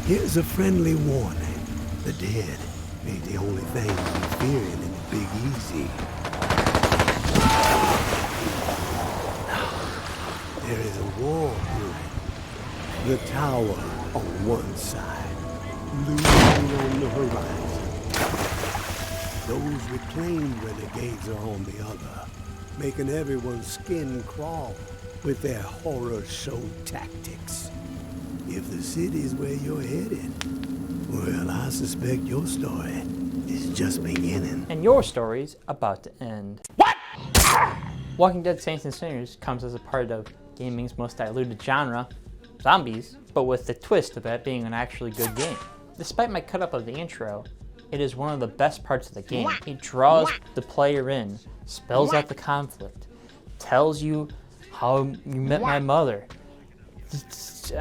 Here's a friendly warning. The dead ain't the only thing you fearing in the Big Easy. There is a war brewing. The tower on one side, looming on the horizon. Those reclaimed renegades are on the other, making everyone's skin crawl with their horror show tactics. If the city's where you're headed, well, I suspect your story is just beginning. And your story's about to end. What? Walking Dead Saints and Sinners comes as a part of gaming's most diluted genre, zombies, but with the twist of that being an actually good game. Despite my cut up of the intro, it is one of the best parts of the game. It draws the player in, spells out the conflict, tells you how you met my mother, just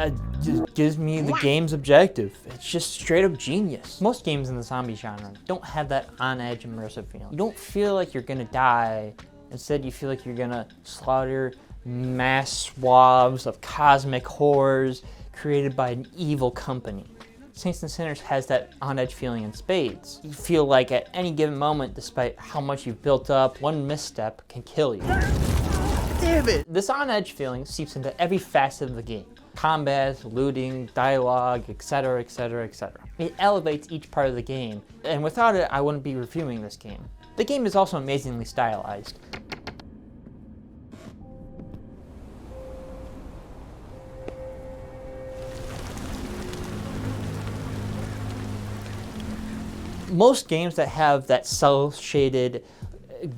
gives me the game's objective. It's just straight up genius. Most games in the zombie genre don't have that on-edge immersive feeling. You don't feel like you're gonna die. Instead, you feel like you're gonna slaughter mass swaths of cosmic horrors created by an evil company. Saints and Sinners has that on-edge feeling in spades. You feel like at any given moment, despite how much you've built up, one misstep can kill you. Damn it! This on-edge feeling seeps into every facet of the game. Combat, looting, dialogue, etc., etc., etc. It elevates each part of the game, and without it, I wouldn't be reviewing this game. The game is also amazingly stylized. Most games that have that cel-shaded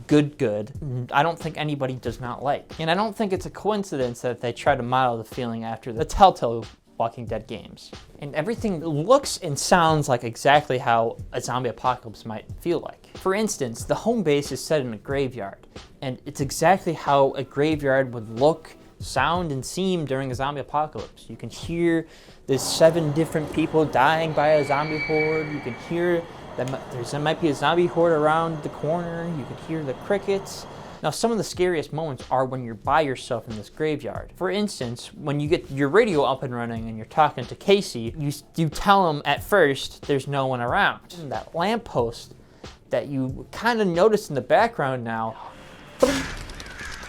good, I don't think anybody does not like. And I don't think it's a coincidence that they try to model the feeling after the Telltale Walking Dead games. And everything looks and sounds like exactly how a zombie apocalypse might feel like. For instance, the home base is set in a graveyard, and it's exactly how a graveyard would look, sound, and seem during a zombie apocalypse. You can hear there's 7 different people dying by a zombie horde. You can hear there might be a zombie horde around the corner. You can hear the crickets. Now, some of the scariest moments are when you're by yourself in this graveyard. For instance, when you get your radio up and running and you're talking to Casey, you tell him at first there's no one around. And that lamppost that you kind of notice in the background now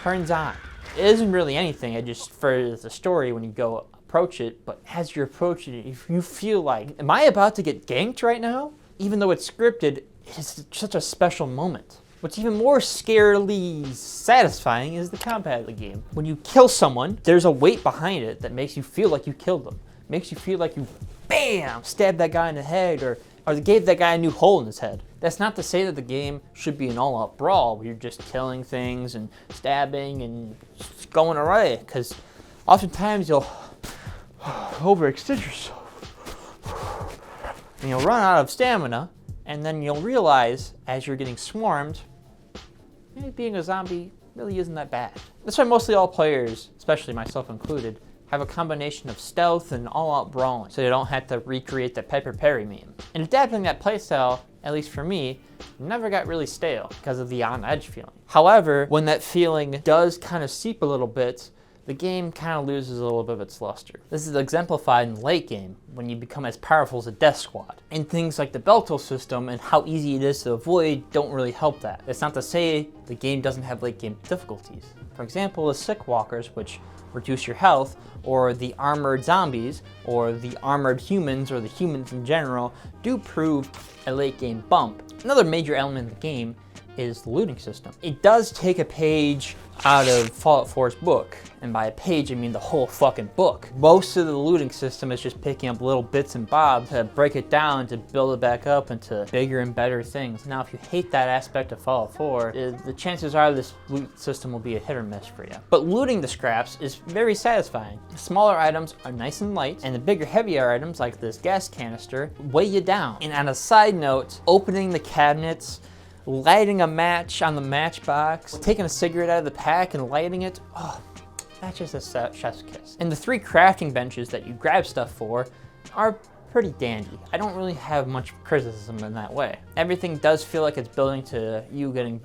turns on. It isn't really anything. It just furthers the story when you go approach it. But as you're approaching it, if you feel like, am I about to get ganked right now? Even though it's scripted, it's such a special moment. What's even more scarily satisfying is the combat of the game. When you kill someone, there's a weight behind it that makes you feel like you killed them. Makes you feel like you, bam, stabbed that guy in the head or gave that guy a new hole in his head. That's not to say that the game should be an all-out brawl where you're just killing things and stabbing and just going away, because oftentimes you'll overextend yourself. And you'll run out of stamina, and then you'll realize, as you're getting swarmed, maybe being a zombie really isn't that bad. That's why mostly all players, especially myself included, have a combination of stealth and all-out brawling, so they don't have to recreate the Pepper Perry meme. And adapting that playstyle, at least for me, never got really stale because of the on-edge feeling. However, when that feeling does kind of seep a little bit, the game kind of loses a little bit of its luster. This is exemplified in the late game, when you become as powerful as a death squad. And things like the Belto system and how easy it is to avoid don't really help that. It's not to say the game doesn't have late game difficulties. For example, the sick walkers, which reduce your health, or the armored zombies, or the armored humans, or the humans in general, do prove a late game bump. Another major element of the game is the looting system. It does take a page out of Fallout 4's book, and by a page I mean the whole fucking book. Most of the looting system is just picking up little bits and bobs to break it down to build it back up into bigger and better things. Now, if you hate that aspect of Fallout 4, the chances are this loot system will be a hit or miss for you. But looting the scraps is very satisfying. The smaller items are nice and light, and the bigger, heavier items like this gas canister weigh you down. And on a side note, opening the cabinets, lighting a match on the matchbox, taking a cigarette out of the pack and lighting it, oh, that's just a chef's kiss. And the 3 crafting benches that you grab stuff for are pretty dandy. I don't really have much criticism in that way. Everything does feel like it's building to you getting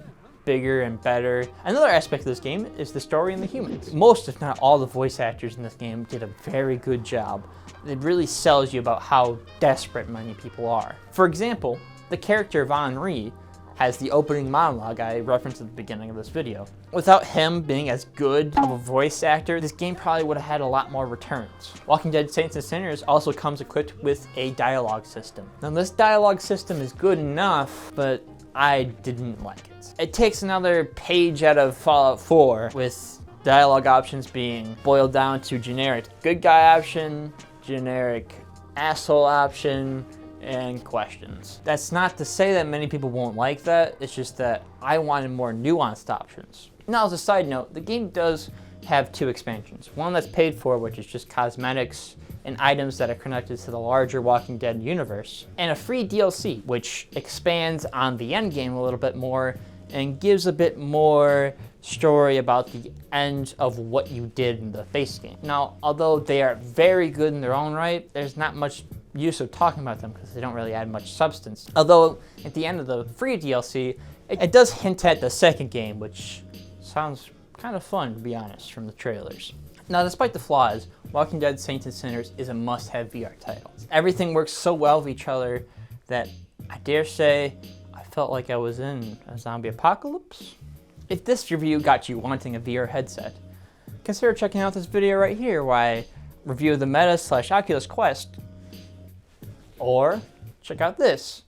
bigger and better. Another aspect of this game is the story and the humans. Most, if not all, the voice actors in this game did a very good job. It really sells you about how desperate many people are. For example, the character of Henri has the opening monologue I referenced at the beginning of this video. Without him being as good of a voice actor, this game probably would have had a lot more returns. Walking Dead Saints and Sinners also comes equipped with a dialogue system. Now this dialogue system is good enough, but I didn't like it. It takes another page out of Fallout 4, with dialogue options being boiled down to generic good guy option, generic asshole option, and questions. That's not to say that many people won't like that, it's just that I wanted more nuanced options. Now, as a side note, the game does have 2 expansions. One that's paid for, which is just cosmetics and items that are connected to the larger Walking Dead universe, and a free DLC, which expands on the end game a little bit more and gives a bit more story about the end of what you did in the base game. Now, although they are very good in their own right, there's not much use of talking about them because they don't really add much substance. Although, at the end of the free DLC, it does hint at the second game, which sounds kind of fun, to be honest, from the trailers. Now, despite the flaws, Walking Dead Saints and Sinners is a must-have VR title. Everything works so well with each other that I dare say I felt like I was in a zombie apocalypse. If this review got you wanting a VR headset, consider checking out this video right here where I review the Meta / Oculus Quest. Or check out this,